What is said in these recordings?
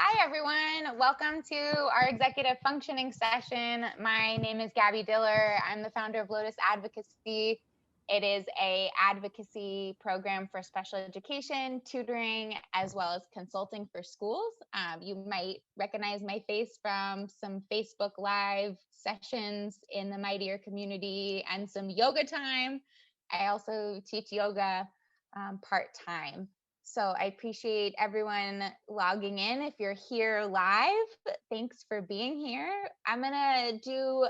Hi, everyone. Welcome to our executive functioning session. My name is Gaby Diller. I'm the founder of Lotus Advocacy. It is an advocacy program for special education, tutoring, as well as consulting for schools. You might recognize my face from some Facebook Live sessions in the Mightier community and some yoga time. I also teach yoga part-time. So I appreciate everyone logging in. If you're here live, thanks for being here. I'm gonna do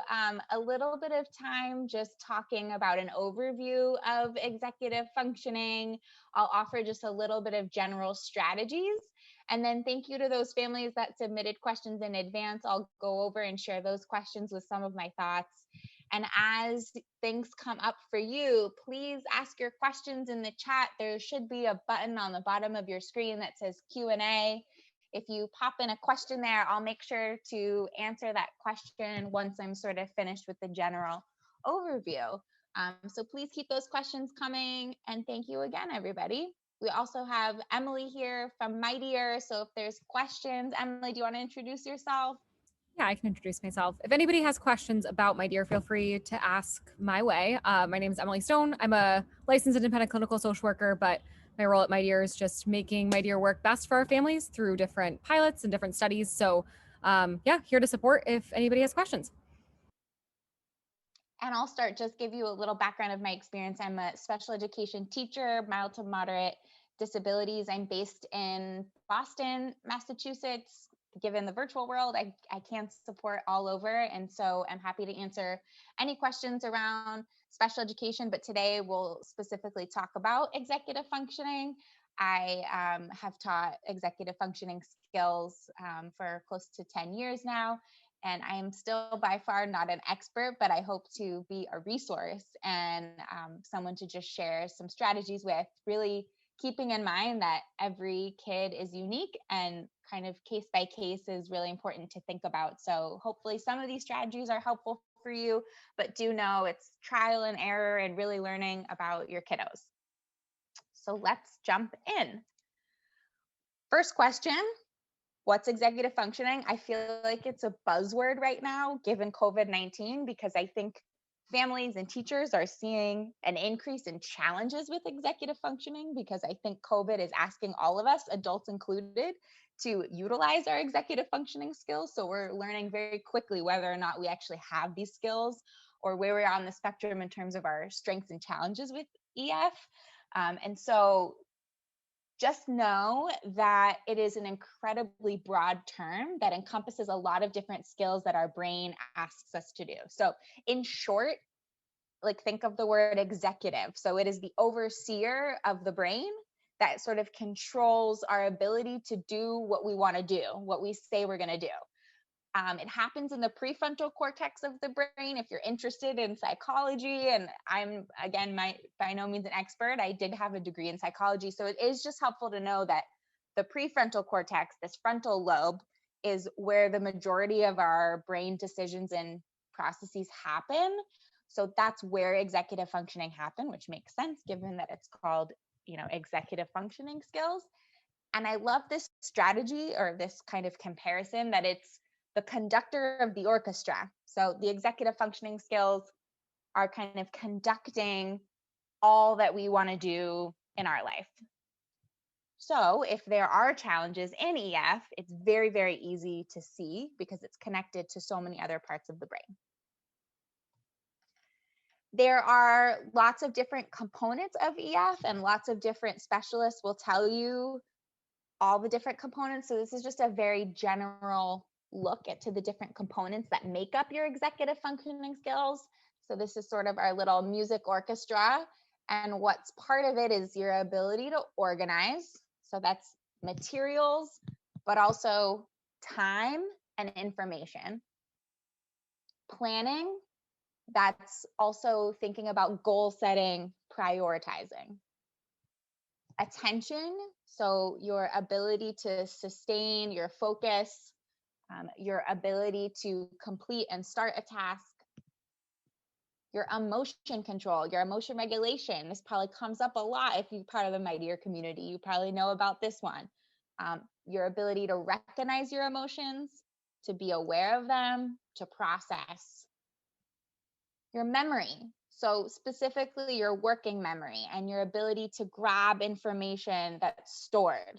a little bit of time just talking about an overview of executive functioning. I'll offer just a little bit of general strategies. And then thank you to those families that submitted questions in advance. I'll go over and share those questions with some of my thoughts. And as things come up for you, please ask your questions in the chat. There should be a button on the bottom of your screen that says Q&A. If you pop in a question there, I'll make sure to answer that question once I'm sort of finished with the general overview. So please keep those questions coming. And thank you again, everybody. We also have Emily here from Mightier. So if there's questions, Emily, do you want to introduce yourself? Yeah, I can introduce myself. If anybody has questions about Mightier, feel free to ask my way. My name is Emily Stone. I'm a licensed independent clinical social worker, but my role at Mightier is just making Mightier work best for our families through different pilots and different studies. So yeah, here to support if anybody has questions. And I'll start, just give you a little background of my experience. I'm a special education teacher, mild to moderate disabilities. I'm based in Boston, Massachusetts. Given the virtual world, I can't support all over. And so I'm happy to answer any questions around special education, but today we'll specifically talk about executive functioning. I have taught executive functioning skills for close to 10 years now. And I am still by far not an expert, but I hope to be a resource and someone to just share some strategies with, really keeping in mind that every kid is unique and kind of case by case is really important to think about. So hopefully some of these strategies are helpful for you, but do know it's trial and error and really learning about your kiddos. So let's jump in. First question. What's executive functioning? I feel like it's a buzzword right now, given COVID-19, because I think families and teachers are seeing an increase in challenges with executive functioning, because I think COVID is asking all of us, adults included, to utilize our executive functioning skills. So we're learning very quickly whether or not we actually have these skills or where we're on the spectrum in terms of our strengths and challenges with EF. And so just know that it is an incredibly broad term that encompasses a lot of different skills that our brain asks us to do. So in short, like think of the word executive. So it is the overseer of the brain that sort of controls our ability to do what we want to do, what we say we're going to do. It happens in the prefrontal cortex of the brain. If you're interested in psychology, and I'm, again, by no means an expert, I did have a degree in psychology. So it is just helpful to know that the prefrontal cortex, this frontal lobe, is where the majority of our brain decisions and processes happen. So that's where executive functioning happen, which makes sense given that it's called, executive functioning skills. And I love this strategy or this kind of comparison that it's the conductor of the orchestra. So the executive functioning skills are kind of conducting all that we want to do in our life. So if there are challenges in EF, it's very, very easy to see because it's connected to so many other parts of the brain. There are lots of different components of EF, and lots of different specialists will tell you all the different components. So this is just a very general look to the different components that make up your executive functioning skills. So this is sort of our little music orchestra. And what's part of it is your ability to organize. So that's materials, but also time and information. Planning, that's also thinking about goal setting, prioritizing. Attention, so your ability to sustain your focus, your ability to complete and start a task. Your emotion control, your emotion regulation. This probably comes up a lot if you're part of the Mightier community. You probably know about this one. your ability to recognize your emotions, to be aware of them, to process. Your memory, so specifically your working memory and your ability to grab information that's stored.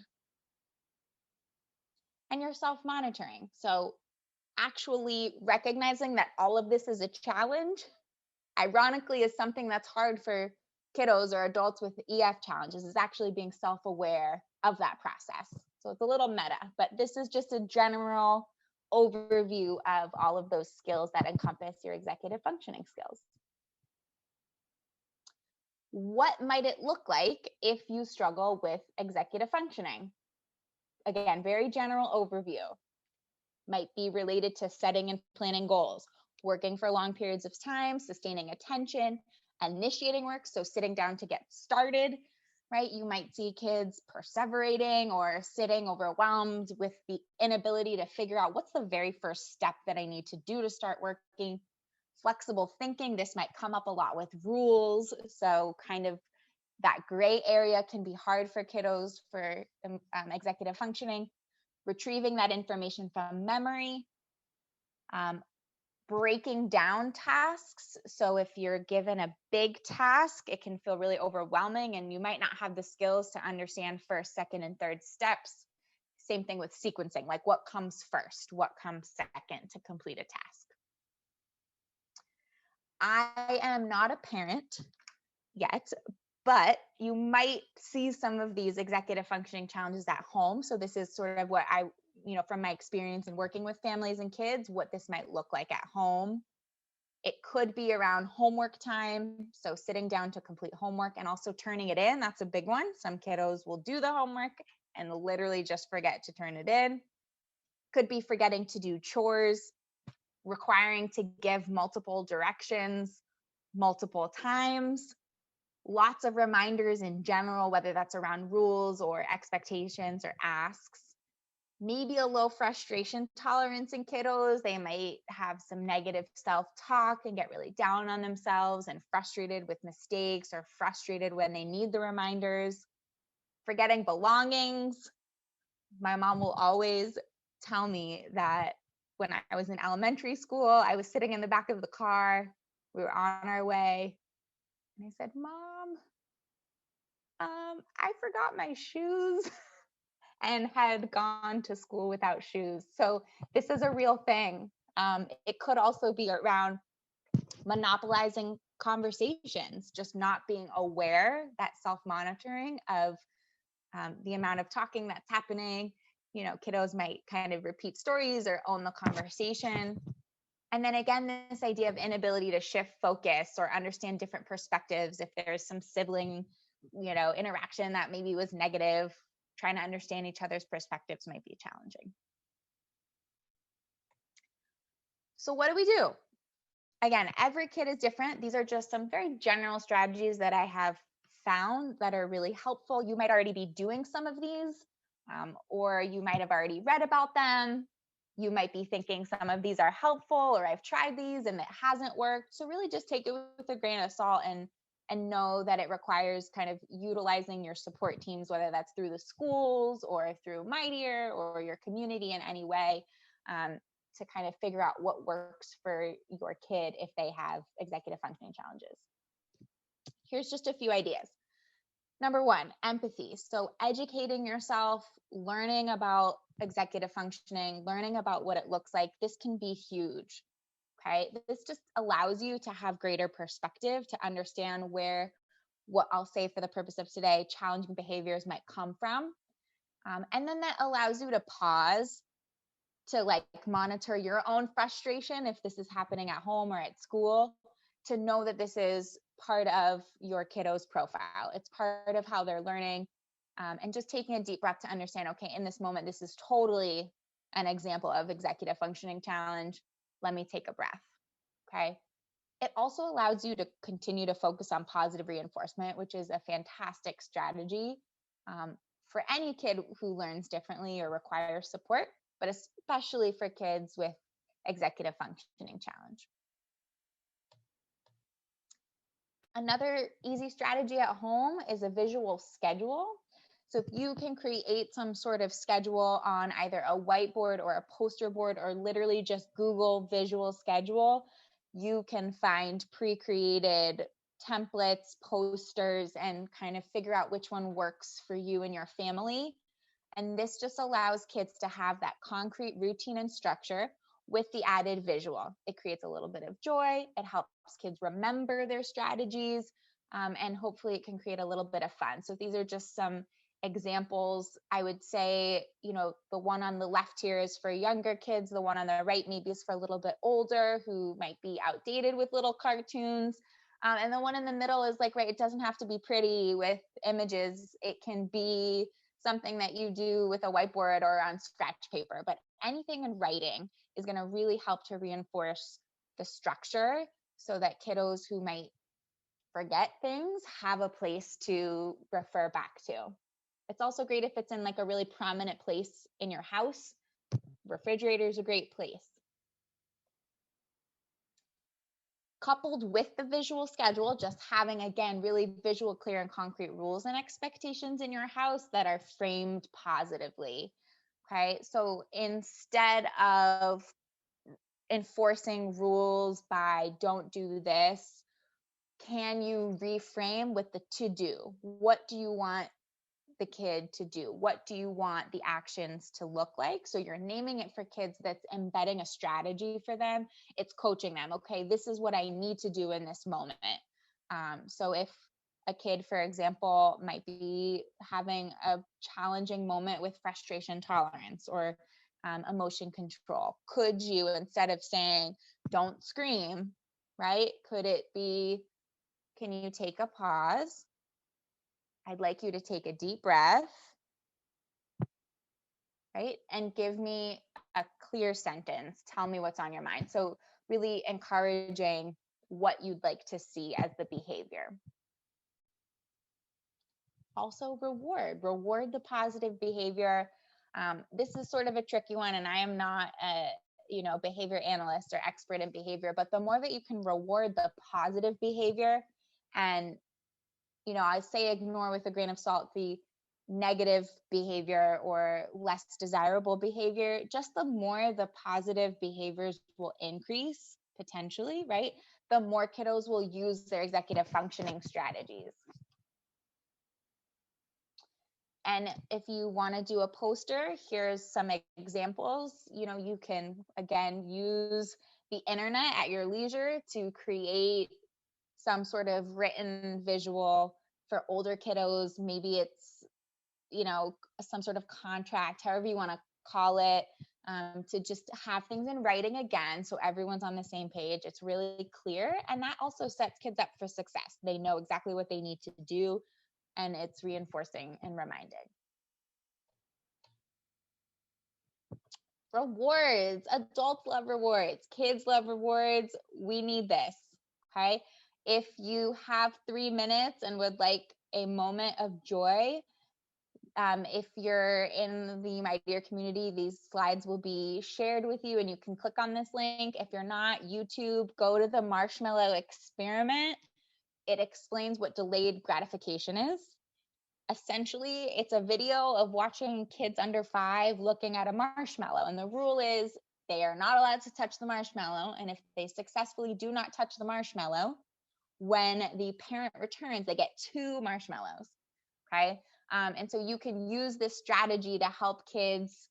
And your self-monitoring, so actually recognizing that all of this is a challenge, ironically, is something that's hard for kiddos or adults with EF challenges, is actually being self-aware of that process. So it's a little meta, but this is just a general overview of all of those skills that encompass your executive functioning skills. What might it look like if you struggle with executive functioning? Again, very general overview. Might be related to setting and planning goals, working for long periods of time, sustaining attention, initiating work, so sitting down to get started, right? You might see kids perseverating or sitting overwhelmed with the inability to figure out what's the very first step that I need to do to start working. Flexible thinking, this might come up a lot with rules, so kind of that gray area can be hard for kiddos for executive functioning. Retrieving that information from memory, breaking down tasks. So if you're given a big task, it can feel really overwhelming and you might not have the skills to understand first, second, and third steps. Same thing with sequencing, like what comes first, what comes second to complete a task. I am not a parent yet, but you might see some of these executive functioning challenges at home. So this is sort of what I, from my experience in working with families and kids, what this might look like at home. It could be around homework time. So sitting down to complete homework and also turning it in. That's a big one. Some kiddos will do the homework and literally just forget to turn it in. Could be forgetting to do chores, requiring to give multiple directions multiple times. Lots of reminders in general, whether that's around rules or expectations or asks. Maybe a low frustration tolerance in kiddos. They might have some negative self-talk and get really down on themselves and frustrated with mistakes or frustrated when they need the reminders. Forgetting belongings. My mom will always tell me that when I was in elementary school, I was sitting in the back of the car. We were on our way. And I said, Mom, I forgot my shoes and had gone to school without shoes. So this is a real thing. It could also be around monopolizing conversations, just not being aware, that self-monitoring of the amount of talking that's happening. Kiddos might kind of repeat stories or own the conversation. And then again, this idea of inability to shift focus or understand different perspectives. If there's some sibling, interaction that maybe was negative, trying to understand each other's perspectives might be challenging. So what do we do? Again, every kid is different. These are just some very general strategies that I have found that are really helpful. You might already be doing some of these, or you might have already read about them. You might be thinking some of these are helpful, or I've tried these and it hasn't worked. So really just take it with a grain of salt and know that it requires kind of utilizing your support teams, whether that's through the schools or through Mightier or your community in any way, to kind of figure out what works for your kid if they have executive functioning challenges. Here's just a few ideas. Number one, empathy. So educating yourself, learning about executive functioning, learning about what it looks like. This can be huge. Okay. This just allows you to have greater perspective, to understand where, what I'll say for the purpose of today, challenging behaviors might come from. And then that allows you to pause, to monitor your own frustration if this is happening at home or at school, to know that this is part of your kiddo's profile. It's part of how they're learning, and just taking a deep breath to understand, okay, in this moment, this is totally an example of executive functioning challenge. Let me take a breath. Okay. It also allows you to continue to focus on positive reinforcement, which is a fantastic strategy for any kid who learns differently or requires support, but especially for kids with executive functioning challenge. Another easy strategy at home is a visual schedule. So if you can create some sort of schedule on either a whiteboard or a poster board, or literally just Google visual schedule, you can find pre-created templates, posters, and kind of figure out which one works for you and your family. And this just allows kids to have that concrete routine and structure with the added visual. It creates a little bit of joy. It helps kids remember their strategies. And hopefully it can create a little bit of fun. So these are just some examples. I would say, the one on the left here is for younger kids. The one on the right maybe is for a little bit older who might be outdated with little cartoons. And the one in the middle is like, right, it doesn't have to be pretty with images. It can be something that you do with a whiteboard or on scratch paper, but anything in writing is going to really help to reinforce the structure so that kiddos who might forget things have a place to refer back to. It's also great if it's in like a really prominent place in your house. Refrigerator is a great place. Coupled with the visual schedule, just having, again, really visual, clear, and concrete rules and expectations in your house that are framed positively. Okay, so instead of enforcing rules by don't do this, can you reframe with the to do? What do you want the kid to do? What do you want the actions to look like? So you're naming it for kids, that's embedding a strategy for them. It's coaching them. Okay, this is what I need to do in this moment. So if a kid, for example, might be having a challenging moment with frustration tolerance or emotion control, could you, instead of saying, don't scream, right? Could it be, can you take a pause? I'd like you to take a deep breath, right? And give me a clear sentence. Tell me what's on your mind. So really encouraging what you'd like to see as the behavior. Also reward the positive behavior. This is sort of a tricky one, and I am not a behavior analyst or expert in behavior, but the more that you can reward the positive behavior, and I say ignore with a grain of salt the negative behavior or less desirable behavior, just the more the positive behaviors will increase potentially, right? The more kiddos will use their executive functioning strategies. And if you want to do a poster, here's some examples. You can, again, use the internet at your leisure to create some sort of written visual for older kiddos. Maybe it's, some sort of contract, however you want to call it, to just have things in writing again, so everyone's on the same page. It's really clear. And that also sets kids up for success. They know exactly what they need to do, and it's reinforcing and reminding. Rewards. Adults love rewards. Kids love rewards. We need this. Okay. If you have 3 minutes and would like a moment of joy, if you're in the Mightier community, these slides will be shared with you and you can click on this link. If you're not, YouTube, go to the marshmallow experiment. It explains what delayed gratification is. Essentially, it's a video of watching kids under 5 looking at a marshmallow. And the rule is they are not allowed to touch the marshmallow. And if they successfully do not touch the marshmallow, when the parent returns, they get 2 marshmallows. Okay. And so you can use this strategy to help kids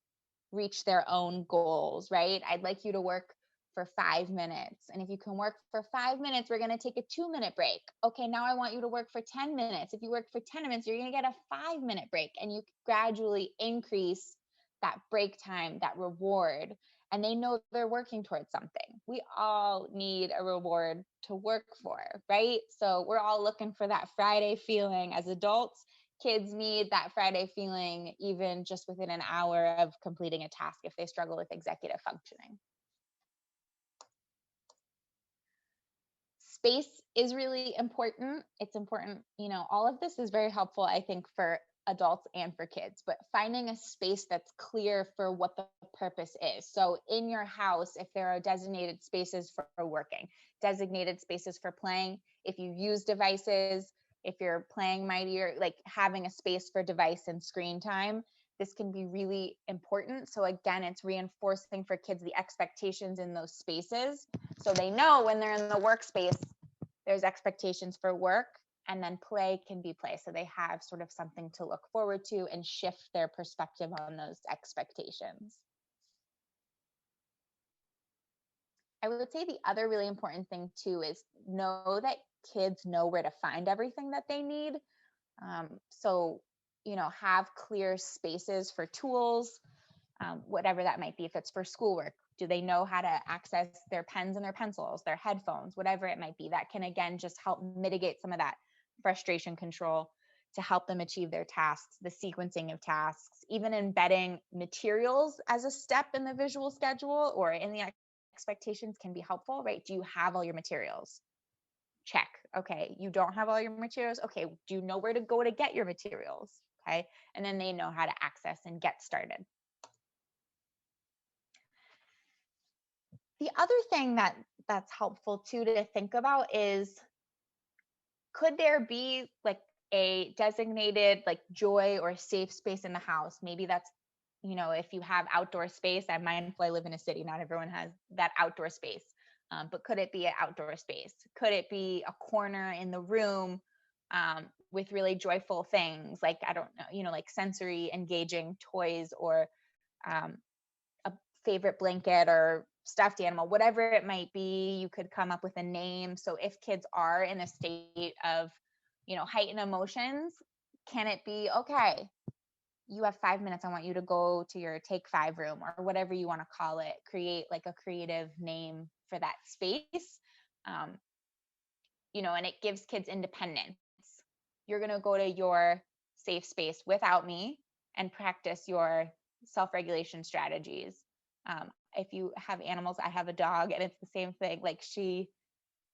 reach their own goals, right? I'd like you to work for 5 minutes. And if you can work for 5 minutes, we're going to take a 2-minute break. Okay, now I want you to work for 10 minutes. If you work for 10 minutes, you're going to get a 5-minute break, and you gradually increase that break time, that reward. And they know they're working towards something. We all need a reward to work for, right? So we're all looking for that Friday feeling as adults. Kids need that Friday feeling even just within an hour of completing a task if they struggle with executive functioning. Space is really important. It's important, all of this is very helpful, I think, for adults and for kids, but finding a space that's clear for what the purpose is. So in your house, if there are designated spaces for working, designated spaces for playing, if you use devices, if you're playing Mightier, like having a space for device and screen time, this can be really important. So again, it's reinforcing for kids the expectations in those spaces. So they know when they're in the workspace, there's expectations for work, and then play can be play. So they have sort of something to look forward to and shift their perspective on those expectations. I would say the other really important thing too is know that kids know where to find everything that they need. So, have clear spaces for tools, whatever that might be. If it's for schoolwork, do they know how to access their pens and their pencils, their headphones, whatever it might be? That can, again, just help mitigate some of that frustration control to help them achieve their tasks, the sequencing of tasks, even embedding materials as a step in the visual schedule or in the expectations can be helpful, right? Do you have all your materials? Check. Okay. You don't have all your materials. Okay. Do you know where to go to get your materials? Okay. And then they know how to access and get started. The other thing that's helpful too to think about is, could there be like a designated like joy or safe space in the house? Maybe that's, if you have outdoor space. I'm mindful I live in a city, not everyone has that outdoor space. But could it be an outdoor space? Could it be a corner in the room with really joyful things like, I don't know, like sensory engaging toys or a favorite blanket or stuffed animal, whatever it might be? You could come up with a name. So if kids are in a state of, heightened emotions, can it be, okay, you have 5 minutes. I want you to go to your take 5 room or whatever you want to call it. Create like a creative name for that space. And it gives kids independence. You're going to go to your safe space without me and practice your self-regulation strategies. If you have animals, I have a dog, and it's the same thing. Like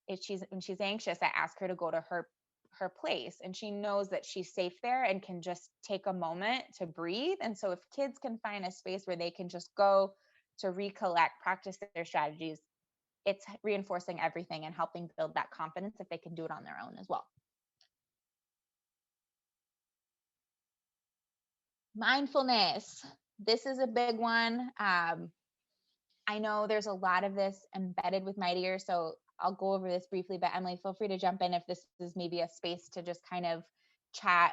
when she's anxious, I ask her to go to her place, and she knows that she's safe there and can just take a moment to breathe. And so if kids can find a space where they can just go to recollect, practice their strategies, it's reinforcing everything and helping build that confidence if they can do it on their own as well. Mindfulness. This is a big one. I know there's a lot of this embedded with Mightier, so I'll go over this briefly, but Emily, feel free to jump in if this is maybe a space to just kind of chat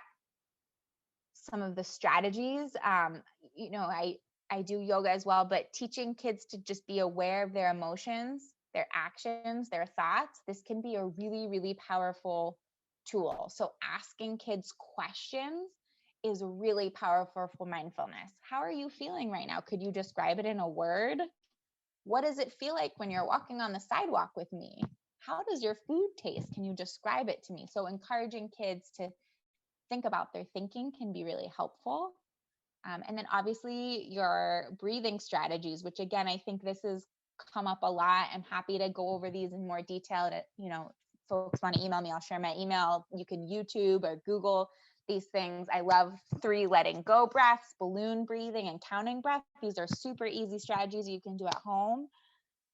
some of the strategies. I do yoga as well, but teaching kids to just be aware of their emotions, their actions, their thoughts, this can be a really, really powerful tool. So asking kids questions is really powerful for mindfulness. How are you feeling right now? Could you describe it in a word? What does it feel like when you're walking on the sidewalk with me? How does your food taste? Can you describe it to me? So encouraging kids to think about their thinking can be really helpful. And then obviously your breathing strategies, which again, I think this has come up a lot. I'm happy to go over these in more detail. Folks want to email me, I'll share my email. You can YouTube or Google these things. I love 3 letting go breaths, balloon breathing, and counting breath. These are super easy strategies you can do at home.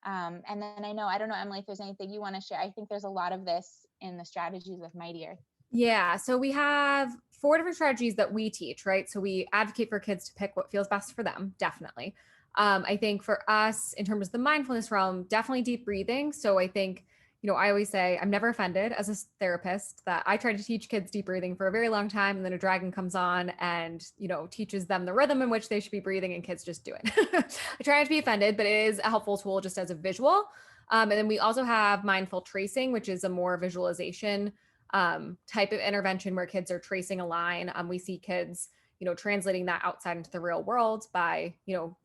And then I don't know, Emily, if there's anything you want to share. I think there's a lot of this in the strategies with Mightier. Yeah. So we have 4 different strategies that we teach, right? So we advocate for kids to pick what feels best for them, definitely. I think for us, in terms of the mindfulness realm, definitely deep breathing. So I think, I always say I'm never offended as a therapist that I tried to teach kids deep breathing for a very long time. And then a dragon comes on and, teaches them the rhythm in which they should be breathing, and kids just do it. I try not to be offended, but it is a helpful tool just as a visual. And then we also have mindful tracing, which is a more visualization type of intervention where kids are tracing a line. We see kids, translating that outside into the real world by,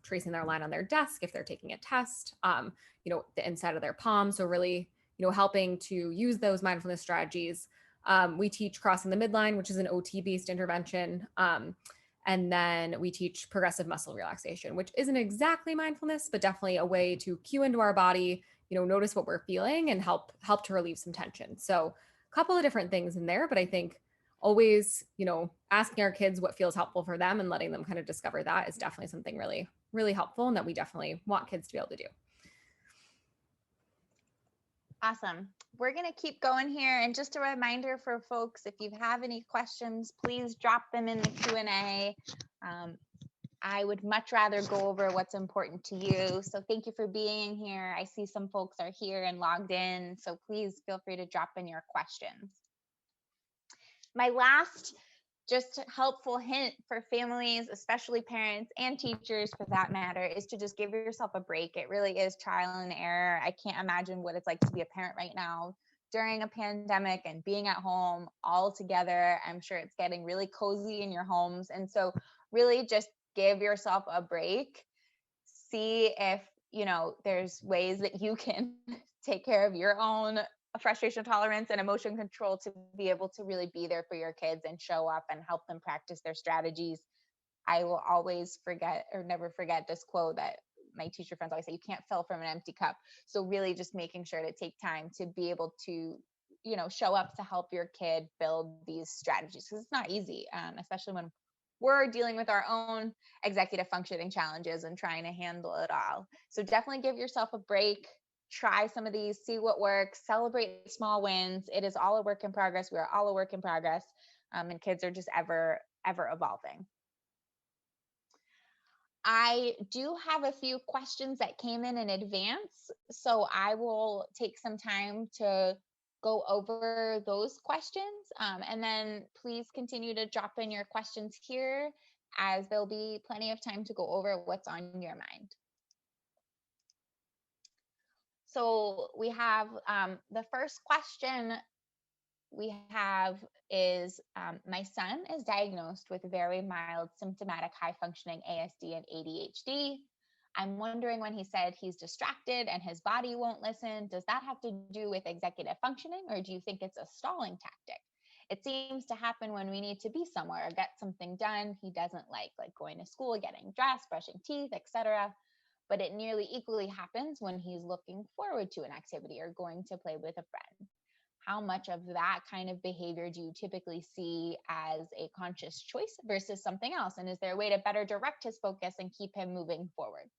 tracing their line on their desk if they're taking a test, the inside of their palm. So really, helping to use those mindfulness strategies. We teach crossing the midline, which is an OT-based intervention. And then we teach progressive muscle relaxation, which isn't exactly mindfulness, but definitely a way to cue into our body, notice what we're feeling and help to relieve some tension. So a couple of different things in there, but I think always, asking our kids what feels helpful for them and letting them kind of discover that is definitely something really, really helpful, and that we definitely want kids to be able to do. Awesome. we're going to keep going here. And just a reminder for folks, if you have any questions, please drop them in the Q&A. I would much rather go over what's important to you. So thank you for being here. I see some folks are here and logged in, so please feel free to drop in your questions. My last just helpful hint for families, especially parents and teachers for that matter, is to just give yourself a break. It really is trial and error. I can't imagine what it's like to be a parent right now during a pandemic and being at home all together. I'm sure it's getting really cozy in your homes. And so really just give yourself a break. See if, there's ways that you can take care of your own frustration tolerance and emotion control to be able to really be there for your kids and show up and help them practice their strategies. I will always never forget this quote that my teacher friends always say: you can't fill from an empty cup. So really just making sure to take time to be able to, show up to help your kid build these strategies, because it's not easy, especially when we're dealing with our own executive functioning challenges and trying to handle it all. So definitely give yourself a break. Try some of these, see what works, celebrate small wins. It is all a work in progress. We are all a work in progress. And kids are just ever evolving. I do have a few questions that came in advance, so I will take some time to go over those questions. And then please continue to drop in your questions here, as there'll be plenty of time to go over what's on your mind. So we have the first question we have is, my son is diagnosed with very mild symptomatic high functioning ASD and ADHD. I'm wondering, when he said he's distracted and his body won't listen, does that have to do with executive functioning, or do you think it's a stalling tactic? It seems to happen when we need to be somewhere or get something done he doesn't like going to school, getting dressed, brushing teeth, etc. But it nearly equally happens when he's looking forward to an activity or going to play with a friend. How much of that kind of behavior do you typically see as a conscious choice versus something else? And is there a way to better direct his focus and keep him moving forward?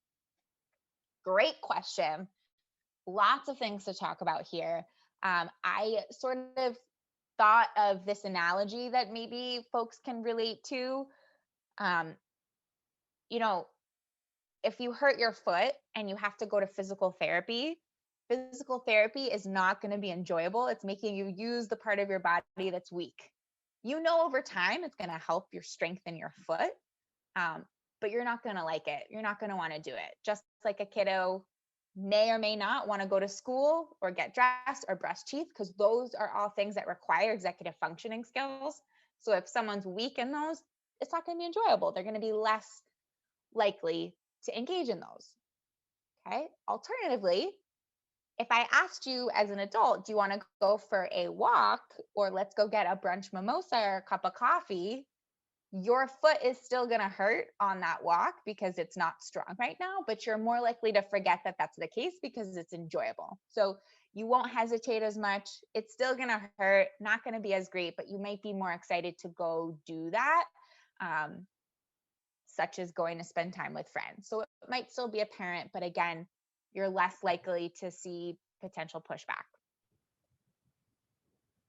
Great question. Lots of things to talk about here. I sort of thought of this analogy that maybe folks can relate to. If you hurt your foot and you have to go to physical therapy is not going to be enjoyable. It's making you use the part of your body that's weak. Over time, it's going to help your strengthen your foot, but you're not going to like it. You're not going to want to do it. Just like a kiddo may or may not want to go to school or get dressed or brush teeth, because those are all things that require executive functioning skills. So if someone's weak in those, it's not going to be enjoyable. They're going to be less likely to engage in those. Okay. Alternatively, if I asked you as an adult, do you want to go for a walk, or let's go get a brunch mimosa or a cup of coffee, your foot is still going to hurt on that walk because it's not strong right now, but you're more likely to forget that that's the case because it's enjoyable. So you won't hesitate as much. It's still going to hurt, not going to be as great, but you might be more excited to go do that. Such as going to spend time with friends. So it might still be apparent, but again, you're less likely to see potential pushback.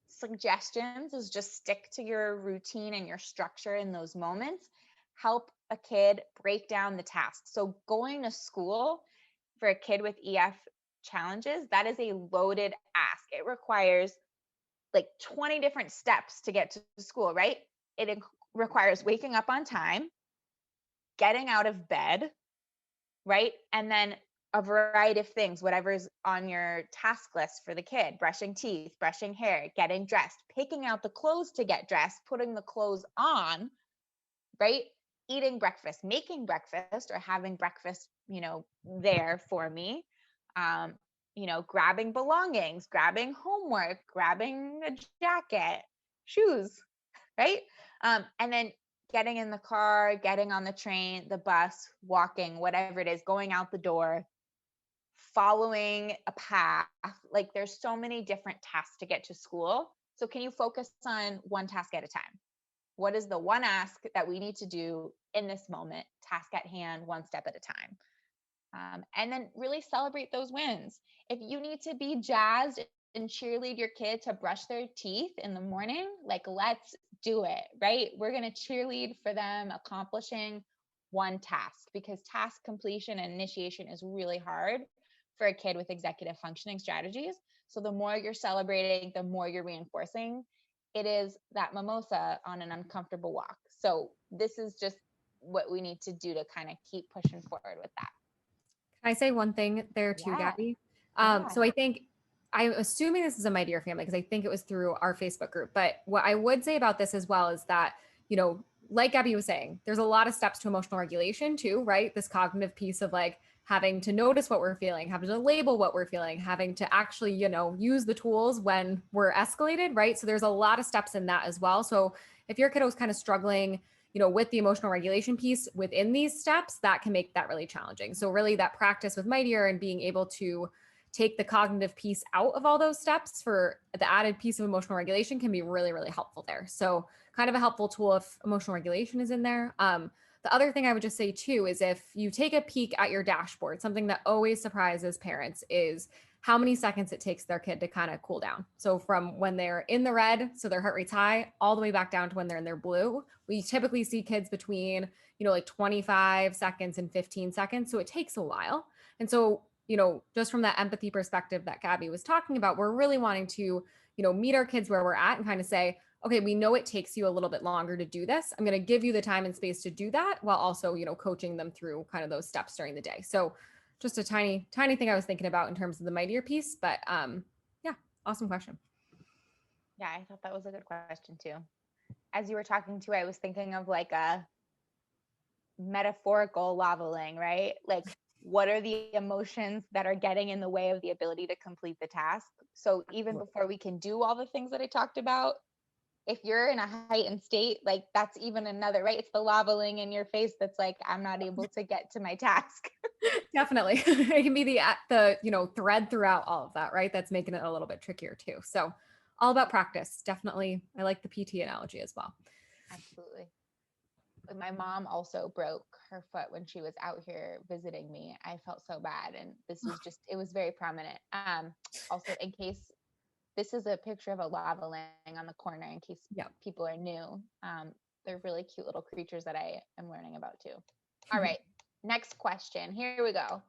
Suggestions is just stick to your routine and your structure in those moments. Help a kid break down the tasks. So going to school for a kid with EF challenges, that is a loaded ask. It requires like 20 different steps to get to school, right? It requires waking up on time, getting out of bed, right? And then a variety of things, whatever's on your task list for the kid: brushing teeth, brushing hair, getting dressed, picking out the clothes to get dressed, putting the clothes on, right? Eating breakfast, making breakfast, or having breakfast, there for me. Grabbing belongings, grabbing homework, grabbing a jacket, shoes, right? And then getting in the car, getting on the train, the bus, walking, whatever it is, going out the door, following a path. Like, there's so many different tasks to get to school. So can you focus on one task at a time? What is the one ask that we need to do in this moment? Task at hand, one step at a time. And then really celebrate those wins. If you need to be jazzed and cheerlead your kid to brush their teeth in the morning, like, let's do it, right? We're going to cheerlead for them accomplishing one task, because task completion and initiation is really hard for a kid with executive functioning strategies. So the more you're celebrating, the more you're reinforcing. It is that mimosa on an uncomfortable walk. So this is just what we need to do to kind of keep pushing forward with that. Can I say one thing there too, Yeah. Gabby? Yeah. So I think I'm assuming this is a Mightier family because I think it was through our Facebook group. But what I would say about this as well is that, you know, like Gabby was saying, there's a lot of steps to emotional regulation too, right? This cognitive piece of like having to notice what we're feeling, having to label what we're feeling, having to actually, you know, use the tools when we're escalated, right? So there's a lot of steps in that as well. So if your kiddo is kind of struggling, you know, with the emotional regulation piece within these steps, that can make that really challenging. So really that practice with Mightier and being able to take the cognitive piece out of all those steps for the added piece of emotional regulation can be really, really helpful there. So kind of a helpful tool if emotional regulation is in there. The other thing I would just say too is if you take a peek at your dashboard, something that always surprises parents is how many seconds it takes their kid to kind of cool down. So from when they're in the red, so their heart rate's high, all the way back down to when they're in their blue. We typically see kids between, you know, like 25 seconds and 15 seconds. So it takes a while. And so, you know, just from that empathy perspective that Gabby was talking about, we're really wanting to, you know, meet our kids where we're at and kind of say, okay, we know it takes you a little bit longer to do this. I'm going to give you the time and space to do that while also, you know, coaching them through kind of those steps during the day. So just a tiny thing I was thinking about in terms of the Mightier piece, but yeah, awesome question. Yeah, I thought that was a good question too. As you were talking to, I was thinking of like a metaphorical leveling, right? Like, what are the emotions that are getting in the way of the ability to complete the task? So even before we can do all the things that I talked about, if you're in a heightened state, like that's even another, right? It's the leveling in your face that's like, I'm not able to get to my task. Definitely. It can be the, you know, thread throughout all of that, right? That's making it a little bit trickier too. So all about practice. Definitely. I like the PT analogy as well. Absolutely. My mom also broke her foot when she was out here visiting me. I felt so bad. And this was just, it was very prominent. Also, in case this is a picture of a lava lamp on the corner, in case people are new. They're really cute little creatures that I am learning about too. All right. Next question. Here we go.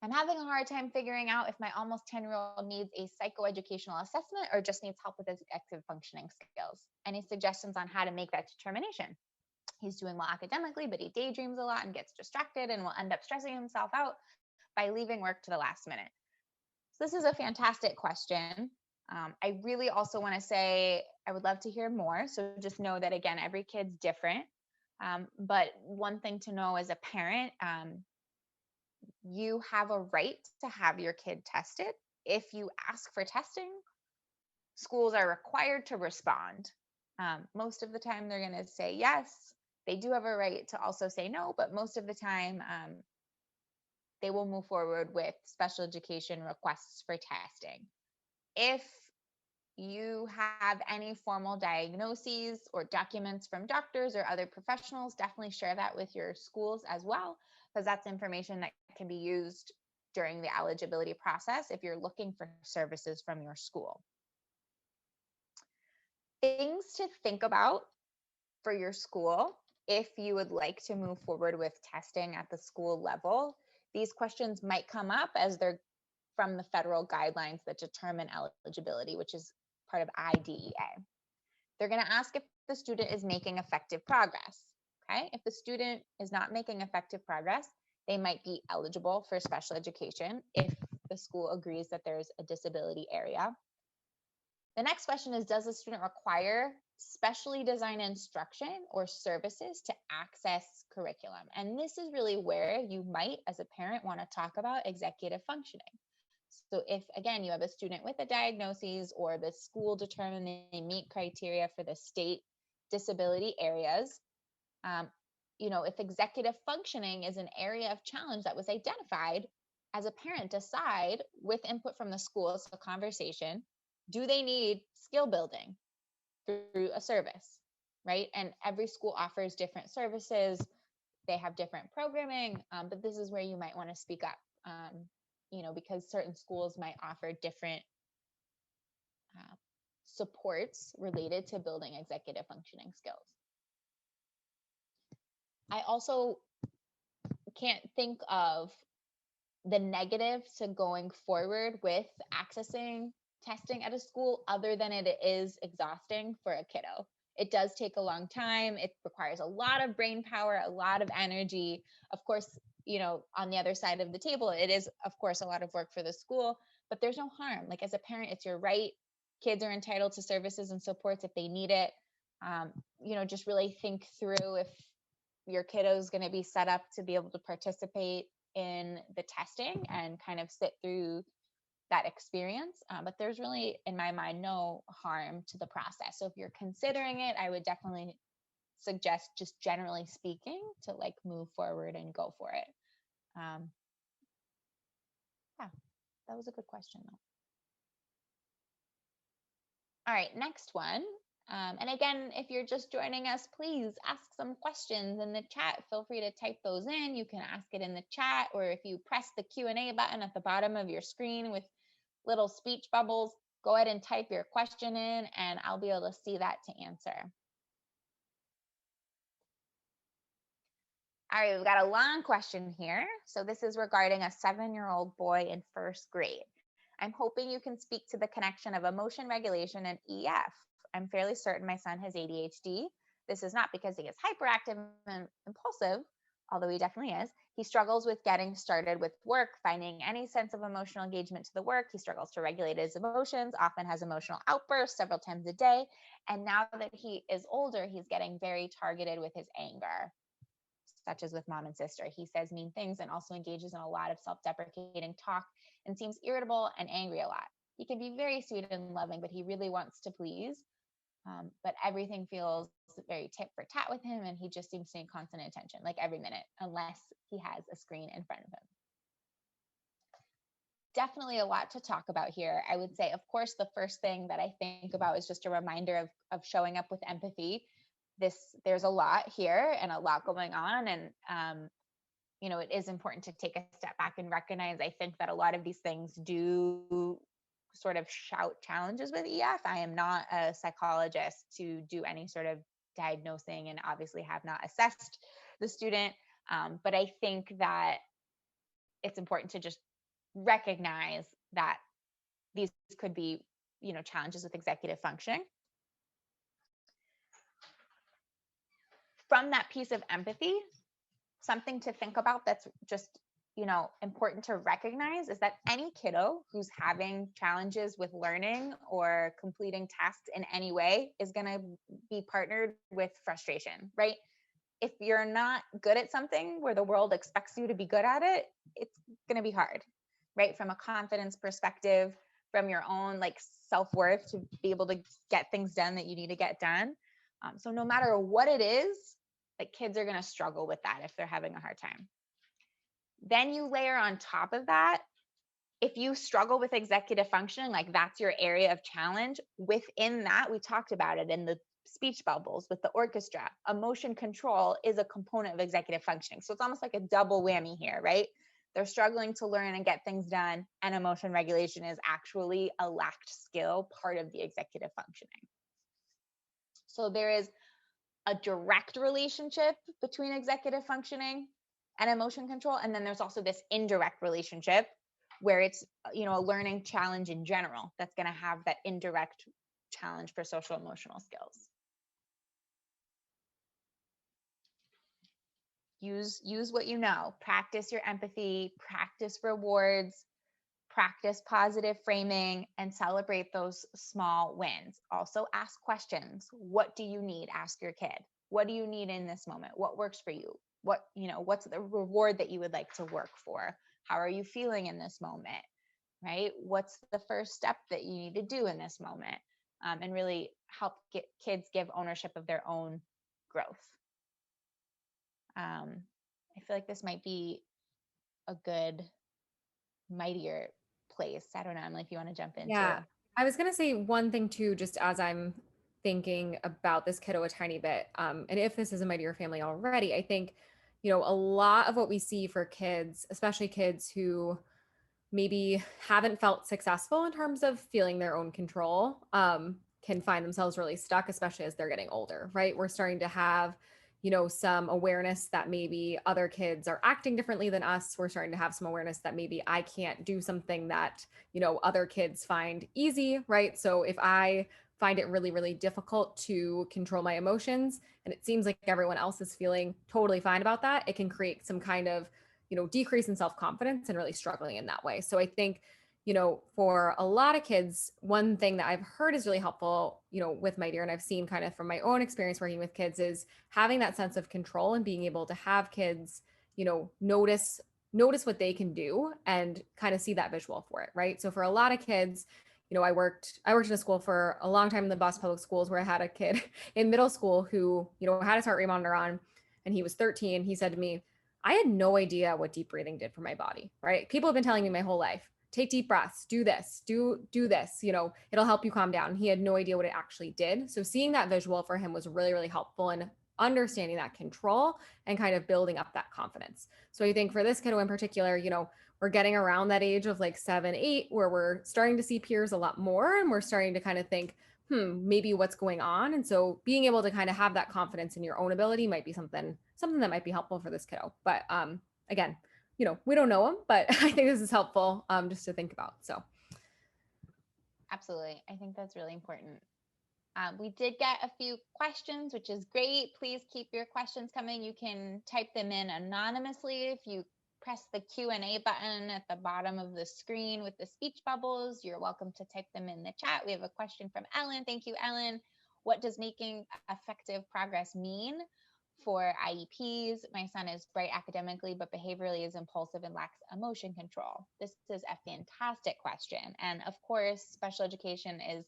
I'm having a hard time figuring out if my almost 10-year-old needs a psychoeducational assessment or just needs help with his executive functioning skills. Any suggestions on how to make that determination? He's doing well academically, but he daydreams a lot and gets distracted and will end up stressing himself out by leaving work to the last minute. So this is a fantastic question. I really also want to say I would love to hear more. So just know that, again, every kid's different. But one thing to know as a parent, you have a right to have your kid tested. If you ask for testing, schools are required to respond. Most of the time, they're going to say yes. They do have a right to also say no, but most of the time, they will move forward with special education requests for testing. If you have any formal diagnoses or documents from doctors or other professionals, definitely share that with your schools as well, because that's information that can be used during the eligibility process if you're looking for services from your school. Things to think about for your school if you would like to move forward with testing at the school level. These questions might come up as they're from the federal guidelines that determine eligibility, which is part of IDEA. They're going to ask if the student is making effective progress. Okay. If the student is not making effective progress, they might be eligible for special education if the school agrees that there's a disability area. The next question is, does the student require specially designed instruction or services to access curriculum? And this is really where you might, as a parent, want to talk about executive functioning. So if, again, you have a student with a diagnosis or the school determined they meet criteria for the state disability areas, if executive functioning is an area of challenge that was identified, as a parent, decide with input from the school, so conversation, do they need skill building through a service, right? And every school offers different services. They have different programming, but this is where you might want to speak up, because certain schools might offer different supports related to building executive functioning skills. I also can't think of the negative to going forward with accessing testing at a school other than it is exhausting for a kiddo. It does take a long time. It requires a lot of brain power, a lot of energy. Of course, on the other side of the table, it is, of course, a lot of work for the school, but there's no harm. Like, as a parent, it's your right. Kids are entitled to services and supports if they need it. Just really think through if your kiddo is going to be set up to be able to participate in the testing and kind of sit through that experience. But there's really, in my mind, no harm to the process. So if you're considering it, I would definitely suggest, just generally speaking, to like move forward and go for it. Yeah, that was a good question though. All right, next one. And again, if you're just joining us, please ask some questions in the chat. Feel free to type those in. You can ask it in the chat, or if you press the Q&A button at the bottom of your screen with little speech bubbles, go ahead and type your question in and I'll be able to see that to answer. All right, we've got a long question here. So this is regarding a 7-year-old boy in first grade. I'm hoping you can speak to the connection of emotion regulation and EF. I'm fairly certain my son has ADHD. This is not because he is hyperactive and impulsive, although he definitely is. He struggles with getting started with work, finding any sense of emotional engagement to the work. He struggles to regulate his emotions, often has emotional outbursts several times a day. And now that he is older, he's getting very targeted with his anger, such as with mom and sister. He says mean things and also engages in a lot of self-deprecating talk and seems irritable and angry a lot. He can be very sweet and loving, but he really wants to please. But everything feels very tit for tat with him, and he just seems to need constant attention, like every minute, unless he has a screen in front of him. Definitely a lot to talk about here. I would say, of course, the first thing that I think about is just a reminder of showing up with empathy. There's a lot here and a lot going on, and it is important to take a step back and recognize, I think, that a lot of these things do sort of shout challenges with EF. I am not a psychologist to do any sort of diagnosing and obviously have not assessed the student. But I think that it's important to just recognize that these could be, challenges with executive functioning. From that piece of empathy, something to think about that's just important to recognize is that any kiddo who's having challenges with learning or completing tasks in any way is going to be partnered with frustration, right? If you're not good at something where the world expects you to be good at it, it's going to be hard, right? From a confidence perspective, from your own like self-worth to be able to get things done that you need to get done. So no matter what it is, like, kids are going to struggle with that if they're having a hard time. Then you layer on top of that, if you struggle with executive functioning, like that's your area of challenge, within that, we talked about it in the speech bubbles with the orchestra, emotion control is a component of executive functioning. So it's almost like a double whammy here, right? They're struggling to learn and get things done, and emotion regulation is actually a lacked skill, part of the executive functioning. So there is a direct relationship between executive functioning and emotion control. And then there's also this indirect relationship where it's, a learning challenge in general that's going to have that indirect challenge for social emotional skills. Use what you know. Practice your empathy, practice rewards, practice positive framing, and celebrate those small wins. Also ask questions. What do you need? Ask your kid. What do you need in this moment? What works for you? What's the reward that you would like to work for? How are you feeling in this moment? Right? What's the first step that you need to do in this moment? And really help get kids give ownership of their own growth. I feel like this might be a good Mightier place. I don't know, Emily, if you want to jump in. Yeah, too. I was going to say one thing too, just as I'm thinking about this kiddo a tiny bit. And if this is a Mightier family already, I think, a lot of what we see for kids, especially kids who maybe haven't felt successful in terms of feeling their own control, can find themselves really stuck, especially as they're getting older, right? We're starting to have, some awareness that maybe other kids are acting differently than us. We're starting to have some awareness that maybe I can't do something that, other kids find easy, right? So if I find it really, really difficult to control my emotions, and it seems like everyone else is feeling totally fine about that, it can create some kind of, decrease in self-confidence and really struggling in that way. So I think, for a lot of kids, one thing that I've heard is really helpful, with Mightier, and I've seen kind of from my own experience working with kids, is having that sense of control and being able to have kids, notice what they can do and kind of see that visual for it, right? So for a lot of kids, I worked in a school for a long time in the Boston Public Schools, where I had a kid in middle school who, had his heart rate monitor on, and he was 13. He said to me, I had no idea what deep breathing did for my body, right? People have been telling me my whole life, take deep breaths, do this, do this, it'll help you calm down. He had no idea what it actually did. So seeing that visual for him was really, really helpful in understanding that control and kind of building up that confidence. So I think for this kiddo in particular, we're getting around that age of like 7, 8, where we're starting to see peers a lot more, and we're starting to kind of think, maybe what's going on. And so being able to kind of have that confidence in your own ability might be something that might be helpful for this kiddo. But again, we don't know them, but I think this is helpful just to think about. So Absolutely. I think that's really important. We did get a few questions, which is great. Please keep your questions coming. You can type them in anonymously. If you press the Q&A button at the bottom of the screen with the speech bubbles, you're welcome to type them in the chat. We have a question from Ellen. Thank you, Ellen. What does making effective progress mean for IEPs? My son is bright academically, but behaviorally is impulsive and lacks emotion control. This is a fantastic question. And of course, special education is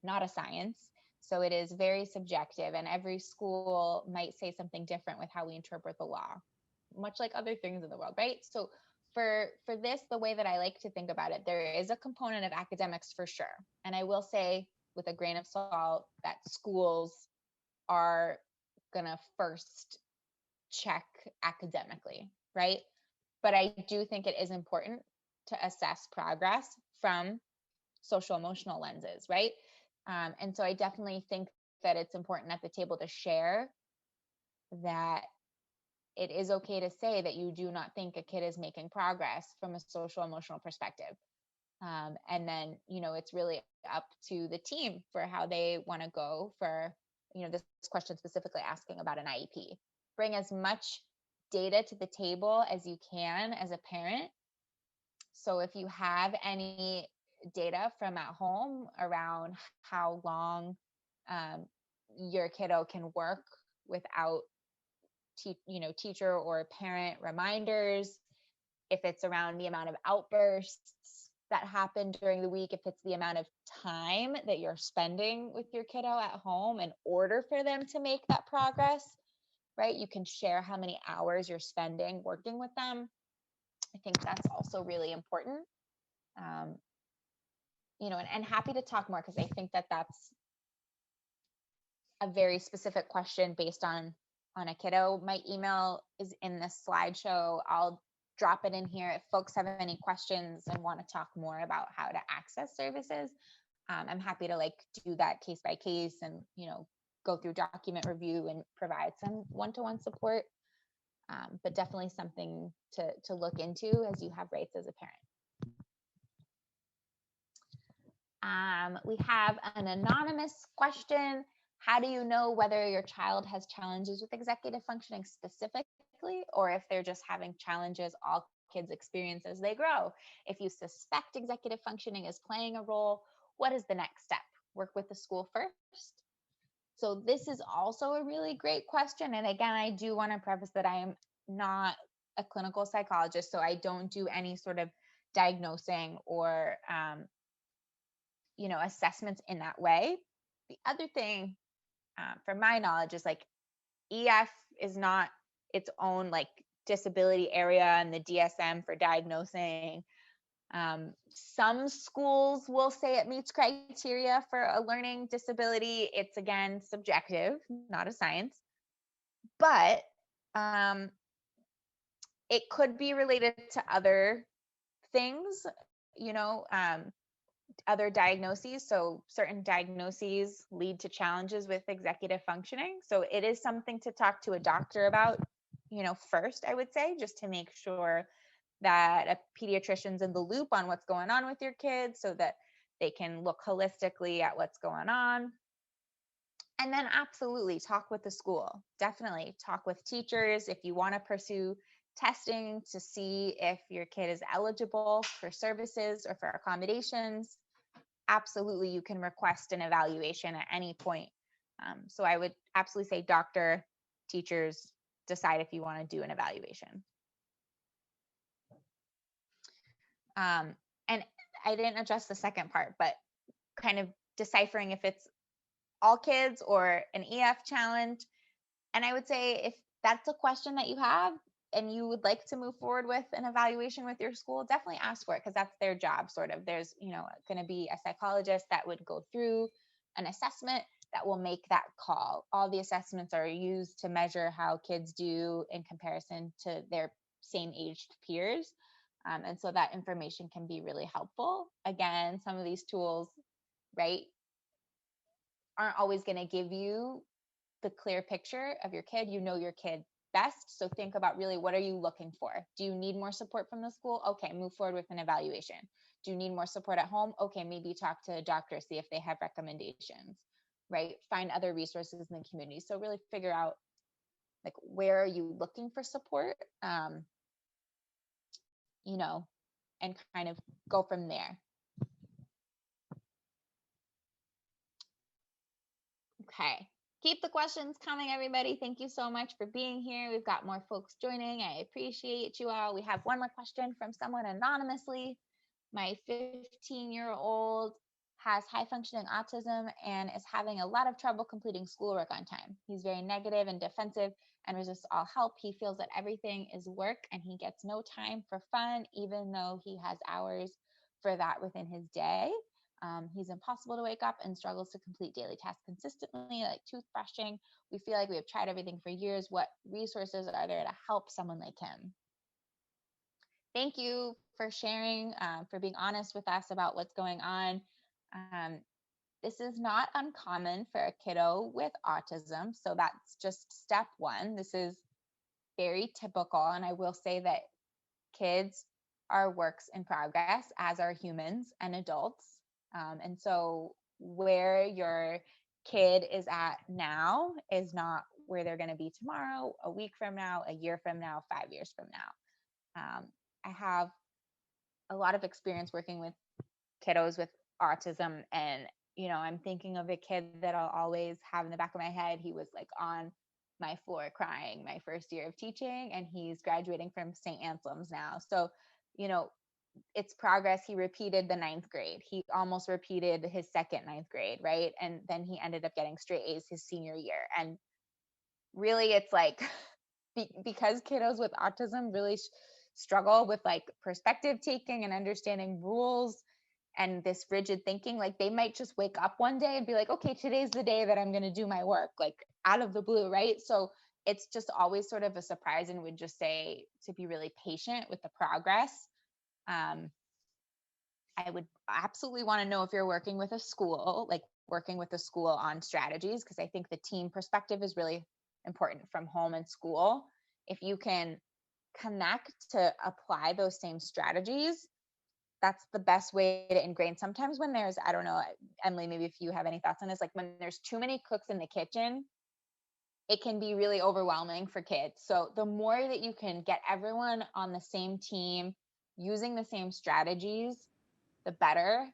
not a science. So it is very subjective, and every school might say something different with how we interpret the law, much like other things in the world, right? So for this, the way that I like to think about it, there is a component of academics for sure. And I will say with a grain of salt that schools are gonna first check academically, right? But I do think it is important to assess progress from social emotional lenses, right? And so I definitely think that it's important at the table to share that it is okay to say that you do not think a kid is making progress from a social emotional perspective. And then, it's really up to the team for how they want to go for, this question specifically asking about an IEP. Bring as much data to the table as you can as a parent. So if you have any data from at home around how long your kiddo can work without teacher or parent reminders, if it's around the amount of outbursts that happen during the week, if it's the amount of time that you're spending with your kiddo at home in order for them to make that progress, right? You can share how many hours you're spending working with them. I think that's also really important. And happy to talk more, because I think that that's a very specific question based on a kiddo. My email is in this slideshow. I'll drop it in here if folks have any questions and want to talk more about how to access services. I'm happy to do that case by case and go through document review and provide some one-to-one support. But definitely something to look into as you have rights as a parent. We have an anonymous question. How do you know whether your child has challenges with executive functioning specifically, or if they're just having challenges all kids experience as they grow? If you suspect executive functioning is playing a role, what is the next step? Work with the school first. So this is also a really great question. And again, I do want to preface that I am not a clinical psychologist, so I don't do any sort of diagnosing or assessments in that way. The other thing, from my knowledge, is EF is not its own disability area and the DSM for diagnosing. Some schools will say it meets criteria for a learning disability. It's again subjective, not a science, but it could be related to other things other diagnoses. So certain diagnoses lead to challenges with executive functioning. So it is something to talk to a doctor about, first, I would say, just to make sure that a pediatrician's in the loop on what's going on with your kids so that they can look holistically at what's going on. And then absolutely talk with the school. Definitely talk with teachers if you want to pursue testing to see if your kid is eligible for services or for accommodations. Absolutely, you can request an evaluation at any point. So I would absolutely say doctor, teachers, decide if you want to do an evaluation. And I didn't address the second part, but kind of deciphering if it's all kids or an EF challenge. And I would say if that's a question that you have and you would like to move forward with an evaluation with your school, definitely ask for it because that's their job, sort of. There's, going to be a psychologist that would go through an assessment that will make that call. All the assessments are used to measure how kids do in comparison to their same aged peers. And so that information can be really helpful. Again, some of these tools, right, aren't always going to give you the clear picture of your kid. You know your kid best. So think about really, what are you looking for? Do you need more support from the school? Okay, move forward with an evaluation. Do you need more support at home? Okay, maybe talk to a doctor, see if they have recommendations, right? Find other resources in the community. So really figure out, like, where are you looking for support? And kind of go from there. Okay. Keep the questions coming, everybody. Thank you so much for being here. We've got more folks joining. I appreciate you all. We have one more question from someone anonymously. My 15-year-old has high functioning autism and is having a lot of trouble completing schoolwork on time. He's very negative and defensive and resists all help. He feels that everything is work and he gets no time for fun, even though he has hours for that within his day. He's impossible to wake up and struggles to complete daily tasks consistently, like toothbrushing. We feel like we have tried everything for years. What resources are there to help someone like him? Thank you for sharing, for being honest with us about what's going on. This is not uncommon for a kiddo with autism. So that's just step one. This is very typical. And I will say that kids are works in progress, as are humans and adults. And so where your kid is at now is not where they're going to be tomorrow, a week from now, a year from now, 5 years from now. I have a lot of experience working with kiddos with autism, and I'm thinking of a kid that I'll always have in the back of my head. He was like on my floor crying my first year of teaching, and he's graduating from St. Anselm's now. So it's progress. He repeated the 9th grade. He almost repeated his second 9th grade, right? And then he ended up getting straight A's his senior year. And really, it's like because kiddos with autism really struggle with like perspective taking and understanding rules and this rigid thinking, like they might just wake up one day and be like, okay, today's the day that I'm going to do my work, like out of the blue, right? So it's just always sort of a surprise, and would just say to be really patient with the progress. I would absolutely want to know if you're working with a school, like working with a school on strategies, because I think the team perspective is really important from home and school. If you can connect to apply those same strategies, that's the best way to ingrain. Sometimes when there's, I don't know, Emily, maybe if you have any thoughts on this, like when there's too many cooks in the kitchen, it can be really overwhelming for kids. So the more that you can get everyone on the same team, using the same strategies, the better,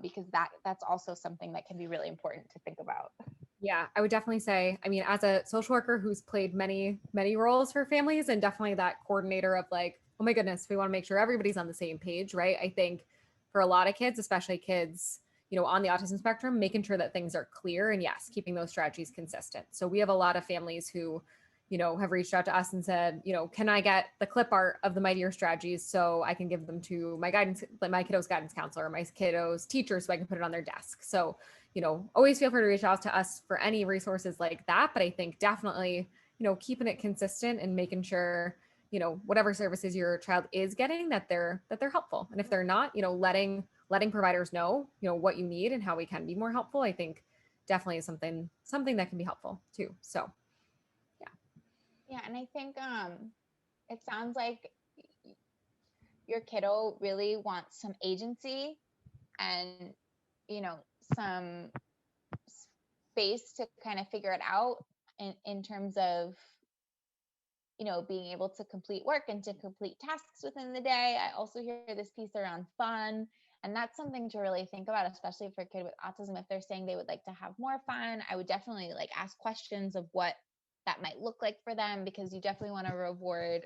because that's also something that can be really important to think about. Yeah, I would definitely say, I mean, as a social worker who's played many, many roles for families, and definitely that coordinator of like, oh my goodness, we want to make sure everybody's on the same page, right? I think for a lot of kids, especially kids, on the autism spectrum, making sure that things are clear, and yes, keeping those strategies consistent. So we have a lot of families who, have reached out to us and said, can I get the clip art of the Mightier strategies so I can give them to my kiddo's guidance counselor, or my kiddo's teacher, so I can put it on their desk. So, always feel free to reach out to us for any resources like that. But I think definitely, keeping it consistent and making sure, whatever services your child is getting, that they're helpful. And if they're not, letting providers know, what you need and how we can be more helpful, I think definitely is something that can be helpful too. So yeah. And I think it sounds like your kiddo really wants some agency and some space to kind of figure it out in terms of being able to complete work and to complete tasks within the day. I also hear this piece around fun, and that's something to really think about, especially for a kid with autism. If they're saying they would like to have more fun, I would definitely ask questions of what that might look like for them, because you definitely want to reward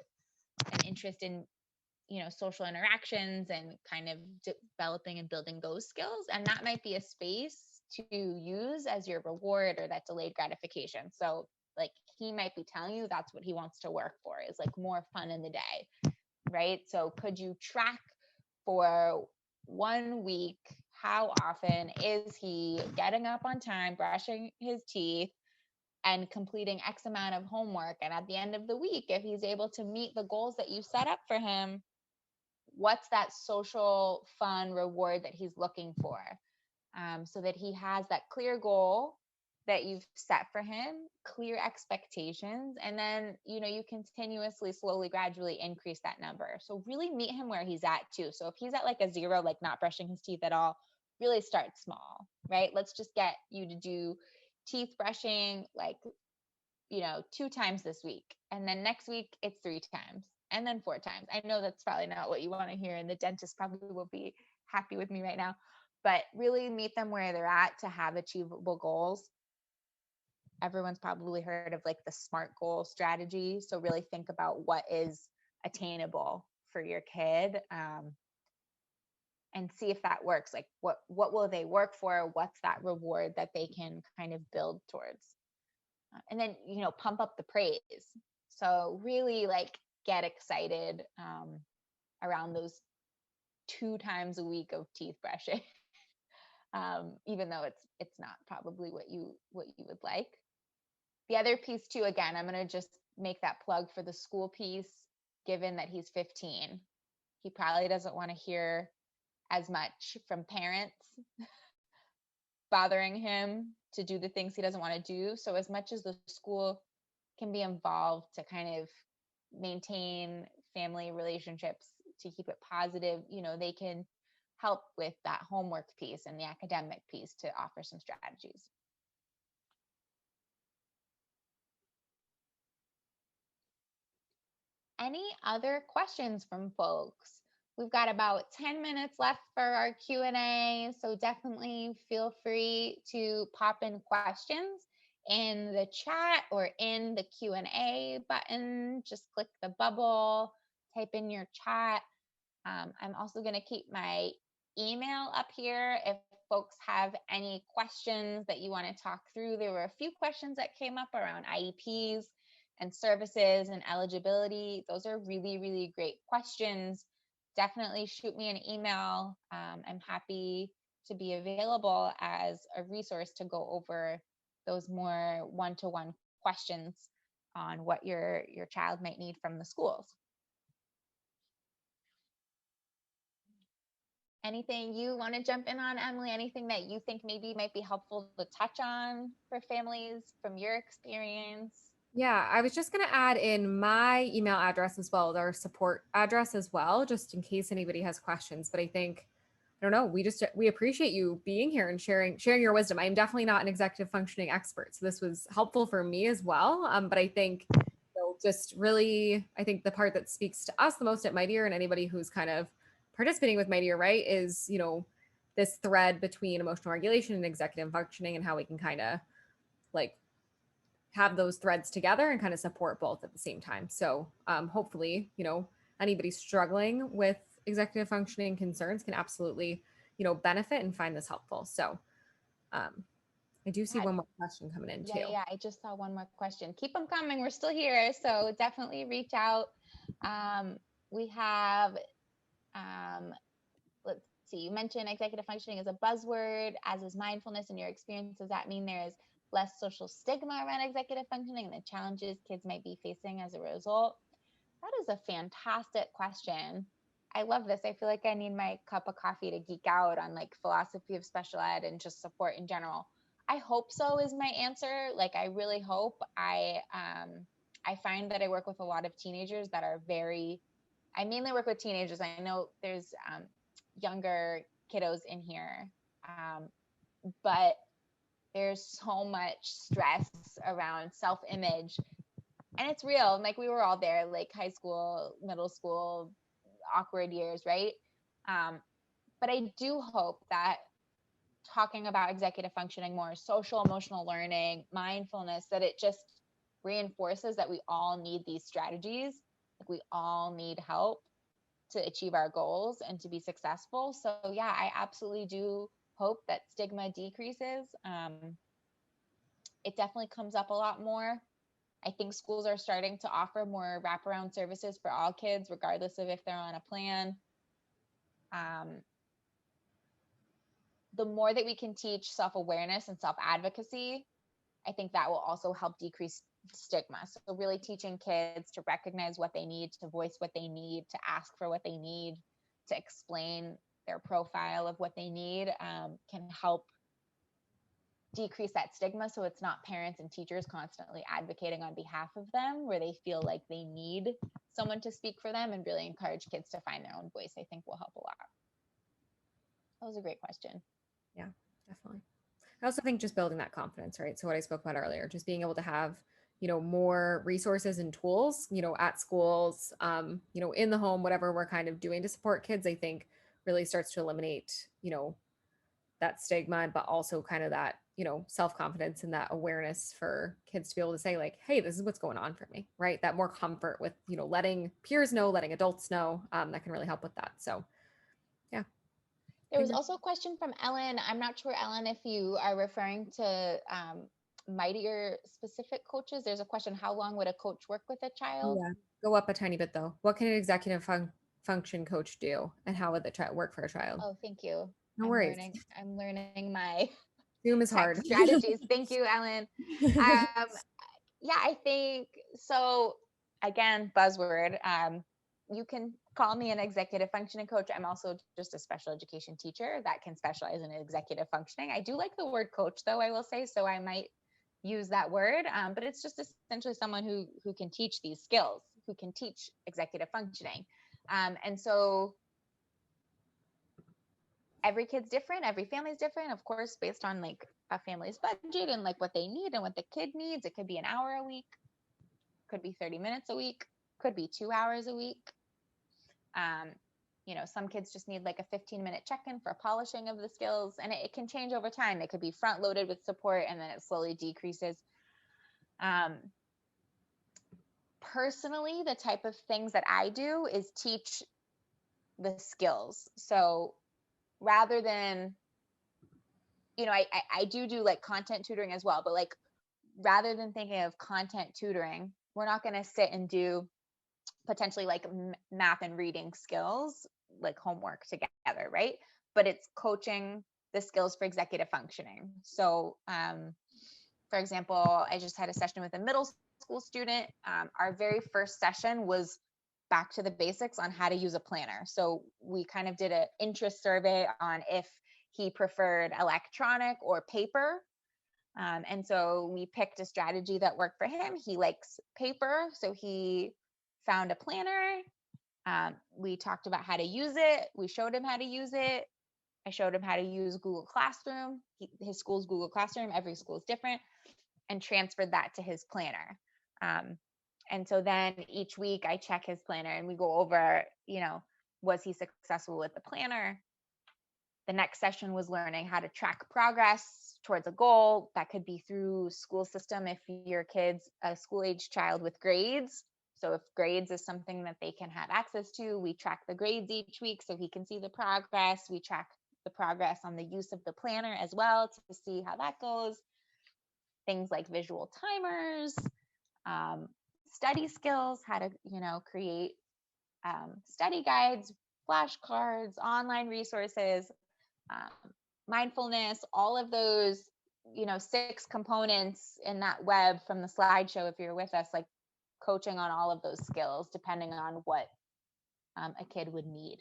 an interest in social interactions and kind of developing and building those skills. And that might be a space to use as your reward or that delayed gratification. So he might be telling you that's what he wants to work for, is more fun in the day, right? So could you track for 1 week, how often is he getting up on time, brushing his teeth, and completing X amount of homework? And at the end of the week, if he's able to meet the goals that you set up for him, what's that social fun reward that he's looking for? So that he has that clear goal that you've set for him, clear expectations, and then you continuously, slowly, gradually increase that number. So really meet him where he's at too. So if he's at a 0, not brushing his teeth at all, really start small, right? Let's just get you to do teeth brushing 2 times this week, and then next week it's 3 times, and then 4 times. I know that's probably not what you want to hear, and the dentist probably will be happy with me right now, but really meet them where they're at to have achievable goals. Everyone's probably heard of the SMART goal strategy. So really think about what is attainable for your kid, and see if that works. What will they work for? What's that reward that they can kind of build towards? And then, pump up the praise. So really get excited around those 2 times a week of teeth brushing, even though it's not probably what you would like. The other piece too, again, I'm going to just make that plug for the school piece, given that he's 15. He probably doesn't want to hear as much from parents bothering him to do the things he doesn't want to do. So as much as the school can be involved to kind of maintain family relationships, to keep it positive, they can help with that homework piece and the academic piece to offer some strategies. Any other questions from folks? We've got about 10 minutes left for our Q&A, so definitely feel free to pop in questions in the chat or in the Q&A button. Just click the bubble, type in your chat. I'm also going to keep my email up here if folks have any questions that you want to talk through. There were a few questions that came up around IEPs and services and eligibility. Those are really, really great questions. Definitely shoot me an email. I'm happy to be available as a resource to go over those more one-to-one questions on what your child might need from the schools. Anything you want to jump in on, Emily? Anything that you think maybe might be helpful to touch on for families from your experience? Yeah, I was just going to add in my email address as well, our support address as well, just in case anybody has questions. But I think, I don't know, we appreciate you being here and sharing your wisdom. I'm definitely not an executive functioning expert, so this was helpful for me as well. But I think just really, I think the part that speaks to us the most at Mightier, and anybody who's kind of participating with Mightier, right, is, this thread between emotional regulation and executive functioning, and how we can kind of have those threads together and kind of support both at the same time. So hopefully, anybody struggling with executive functioning concerns can absolutely, benefit and find this helpful. So I do see one more question coming in too. Yeah, I just saw one more question. Keep them coming. We're still here. So definitely reach out. We have, let's see, you mentioned executive functioning is a buzzword, as is mindfulness. In your experience, does that mean there is less social stigma around executive functioning and the challenges kids might be facing as a result? That is a fantastic question. I love this. I feel like I need my cup of coffee to geek out on like philosophy of special ed and just support in general. I hope so is my answer. Like I really hope. I find that I work with a lot of teenagers that are I mainly work with teenagers. I know there's younger kiddos in here. But there's so much stress around self-image, and it's real. Like we were all there, like high school, middle school, awkward years, right? But I do hope that talking about executive functioning more, social emotional learning, mindfulness, that it just reinforces that we all need these strategies. Like we all need help to achieve our goals and to be successful. So yeah, I absolutely do hope that stigma decreases. It definitely comes up a lot more. I think schools are starting to offer more wraparound services for all kids, regardless of if they're on a plan. The more that we can teach self-awareness and self-advocacy, I think that will also help decrease stigma. So really teaching kids to recognize what they need, to voice what they need, to ask for what they need, to explain their profile of what they need, can help decrease that stigma. So it's not parents and teachers constantly advocating on behalf of them where they feel like they need someone to speak for them, and really encourage kids to find their own voice, I think will help a lot. That was a great question. Yeah, definitely. I also think just building that confidence, right? So what I spoke about earlier, just being able to have, more resources and tools, at schools, in the home, whatever we're kind of doing to support kids, I think really starts to eliminate, that stigma, but also kind of that, self-confidence and that awareness for kids to be able to say like, hey, this is what's going on for me, right? That more comfort with, letting peers know, letting adults know, that can really help with that. So yeah. There was also a question from Ellen. I'm not sure, Ellen, if you are referring to Mightier specific coaches. There's a question, how long would a coach work with a child? Yeah, go up a tiny bit though. What can an executive function coach do, and how would the work for a child? Oh, thank you. No worries. I'm learning my Zoom is tech hard. strategies. Thank you, Ellen. Yeah, I think so. Again, buzzword. You can call me an executive functioning coach. I'm also just a special education teacher that can specialize in executive functioning. I do like the word coach, though, I will say, so I might use that word. But it's just essentially someone who can teach these skills, who can teach executive functioning. And so every kid's different, every family's different, of course, based on like a family's budget and like what they need and what the kid needs. It could be an hour a week, could be 30 minutes a week, could be 2 hours a week. Some kids just need like a 15-minute check-in for polishing of the skills, and it can change over time. It could be front loaded with support and then it slowly decreases. Personally, the type of things that I do is teach the skills. So rather than, I do like content tutoring as well, but like rather than thinking of content tutoring, we're not going to sit and do potentially like math and reading skills, like homework together, right? But it's coaching the skills for executive functioning. So, for example, I just had a session with a middle school student. Our very first session was back to the basics on how to use a planner. So we kind of did an interest survey on if he preferred electronic or paper. And so we picked a strategy that worked for him. He likes paper, so he found a planner. We talked about how to use it. We showed him how to use it. I showed him how to use Google Classroom. His school's Google Classroom. Every school is different, and transferred that to his planner. And so then each week I check his planner and we go over, was he successful with the planner? The next session was learning how to track progress towards a goal. That could be through school system if your kid's a school-age child with grades. So if grades is something that they can have access to, we track the grades each week so he can see the progress. We track the progress on the use of the planner as well to see how that goes. Things like visual timers, study skills, how to, create study guides, flashcards, online resources, mindfulness, all of those, 6 components in that web from the slideshow, if you're with us, like coaching on all of those skills depending on what a kid would need.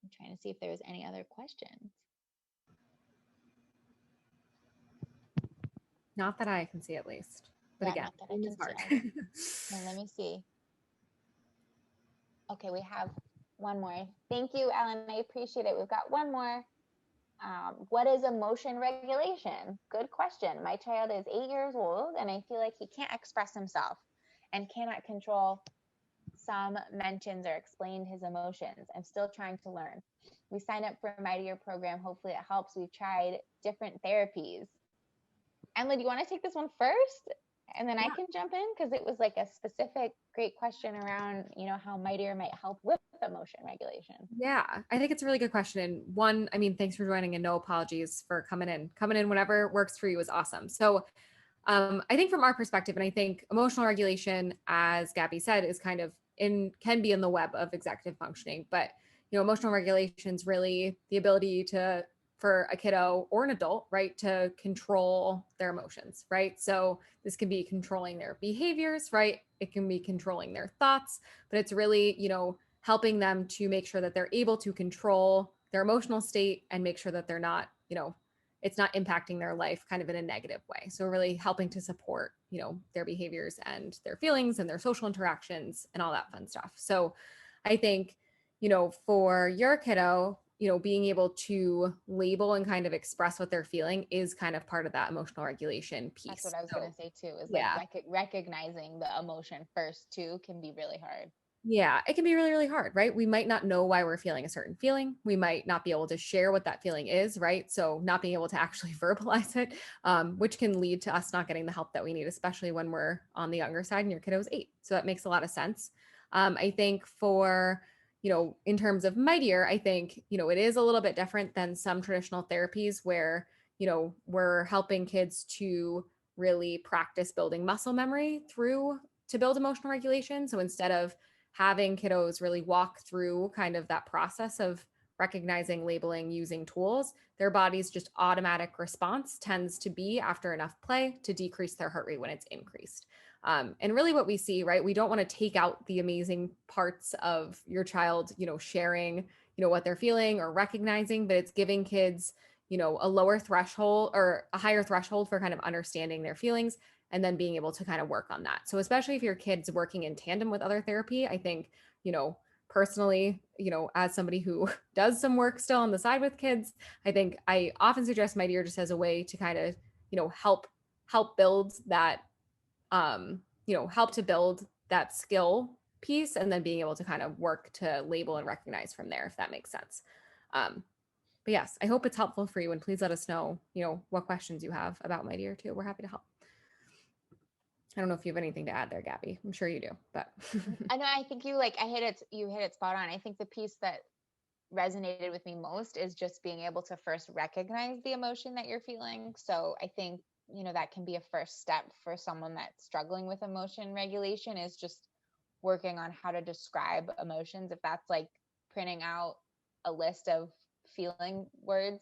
I'm trying to see if there was any other questions. Not that I can see, at least. But Yeah, again, not that I can see. Now, let me see. Okay, we have one more. Thank you, Ellen. I appreciate it. We've got one more. What is emotion regulation? Good question. My child is 8 years old, and I feel like he can't express himself and cannot control some mentions or explain his emotions. I'm still trying to learn. We signed up for a Mightier program. Hopefully it helps. We've tried different therapies. Emily, do you want to take this one first? And then I can jump in, because it was like a specific great question around, how Mightier might help with emotion regulation. Yeah, I think it's a really good question. And one, I mean, thanks for joining, and no apologies for coming in. Coming in whenever works for you is awesome. So I think from our perspective, and I think emotional regulation, as Gabby said, is kind of can be in the web of executive functioning, but emotional regulation is really the ability for a kiddo or an adult, right, to control their emotions, right? So this can be controlling their behaviors, right? It can be controlling their thoughts, but it's really, helping them to make sure that they're able to control their emotional state and make sure that they're not, it's not impacting their life kind of in a negative way. So really helping to support, their behaviors and their feelings and their social interactions and all that fun stuff. So I think, for your kiddo, being able to label and kind of express what they're feeling is kind of part of that emotional regulation piece. That's what I was going to say too, is like recognizing the emotion first too can be really hard. Yeah, it can be really, really hard, right? We might not know why we're feeling a certain feeling. We might not be able to share what that feeling is, right? So not being able to actually verbalize it, which can lead to us not getting the help that we need, especially when we're on the younger side and your kiddo's 8. So that makes a lot of sense. I think for, in terms of Mightier, I think, it is a little bit different than some traditional therapies where, we're helping kids to really practice building muscle memory to build emotional regulation. So instead of having kiddos really walk through kind of that process of recognizing, labeling, using tools, their body's just automatic response tends to be, after enough play, to decrease their heart rate when it's increased. And really what we see, right, we don't want to take out the amazing parts of your child, sharing, what they're feeling or recognizing, but it's giving kids, a lower threshold or a higher threshold for kind of understanding their feelings, and then being able to kind of work on that. So especially if your kid's working in tandem with other therapy, I think, personally, as somebody who does some work still on the side with kids, I think I often suggest Mightier just as a way to kind of, help build that, help to build that skill piece, and then being able to kind of work to label and recognize from there, if that makes sense. But yes, I hope it's helpful for you, and please let us know, what questions you have about Mightier too. We're happy to help. I don't know if you have anything to add there, Gabby. I'm sure you do, but I know, I think you hit it spot on. I think the piece that resonated with me most is just being able to first recognize the emotion that you're feeling. So I think, that can be a first step for someone that's struggling with emotion regulation, is just working on how to describe emotions. If that's like printing out a list of feeling words,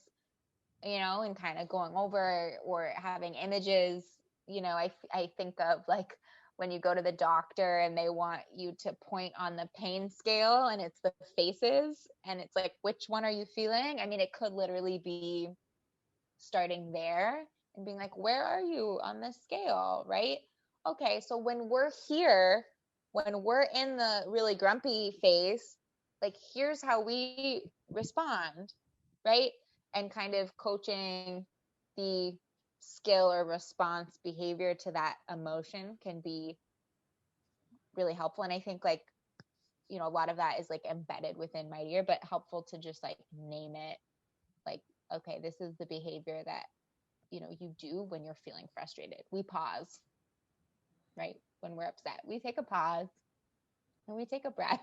and kind of going over, or having images. I think of like when you go to the doctor and they want you to point on the pain scale, and it's the faces, and it's like, which one are you feeling? I mean, it could literally be starting there and being like, where are you on the scale, right? Okay, so when we're here, when we're in the really grumpy phase, like, here's how we respond, right? And kind of coaching the skill or response behavior to that emotion can be really helpful. And I think, like, a lot of that is like embedded within Mightier, but helpful to just like name it, like, okay, this is the behavior that, you do when you're feeling frustrated. We pause, right? When we're upset, we take a pause and we take a breath,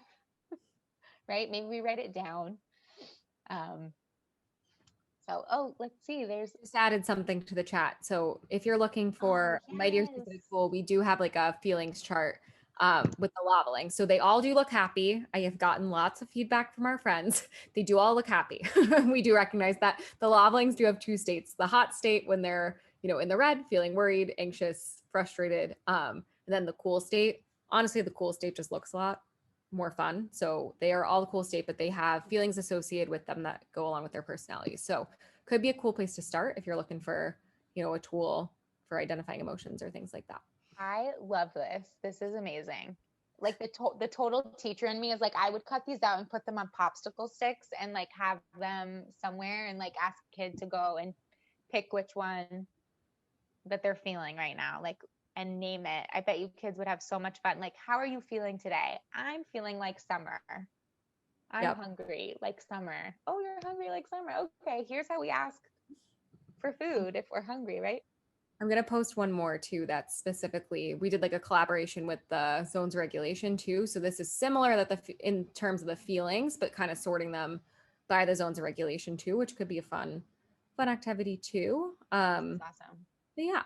right? Maybe we write it down. Let's see. There's just added something to the chat. So if you're looking for Mightier specific tool, we do have like a feelings chart with the leveling. So they all do look happy. I have gotten lots of feedback from our friends. They do all look happy. We do recognize that the levelings do have two states: the hot state when they're, in the red, feeling worried, anxious, frustrated. And then the cool state, honestly, the cool state just looks a lot more fun. So they are all the cool state, but they have feelings associated with them that go along with their personalities. So could be a cool place to start if you're looking for, a tool for identifying emotions or things like that. I love this. This is amazing. Like the total teacher in me is like, I would cut these out and put them on popsicle sticks and like have them somewhere and like ask a kid to go and pick which one that they're feeling right now, like, and name it. I bet you kids would have so much fun. Like, how are you feeling today? I'm feeling like summer. I'm hungry like summer. Oh, you're hungry like summer. Okay, here's how we ask for food if we're hungry, right? I'm going to post one more too. That's specifically, we did like a collaboration with the zones of regulation too. So this is similar that in terms of the feelings, but kind of sorting them by the zones of regulation too, which could be a fun activity too. This is awesome. But yeah.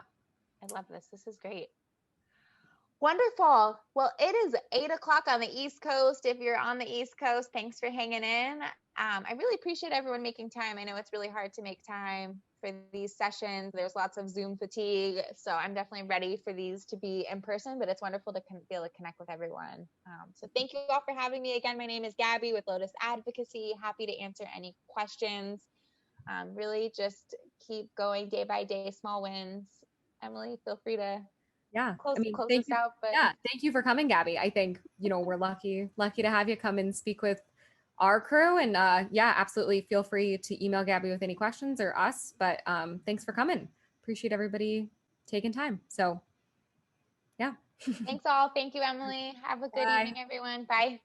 I love this. This is great. Wonderful. Well, it is 8:00 on the East Coast. If you're on the East Coast, thanks for hanging in. I really appreciate everyone making time. I know it's really hard to make time for these sessions. There's lots of Zoom fatigue. So I'm definitely ready for these to be in person, but it's wonderful to be able to connect with everyone. So thank you all for having me. Again, my name is Gaby with Lotus Advocacy. Happy to answer any questions. Really just keep going day by day, small wins. Emily, feel free to close this out. But thank you for coming, Gaby. I think, we're lucky to have you come and speak with our crew. And absolutely feel free to email Gaby with any questions or us. But thanks for coming. Appreciate everybody taking time. So yeah. Thanks all. Thank you, Emily. Have a good evening, everyone. Bye.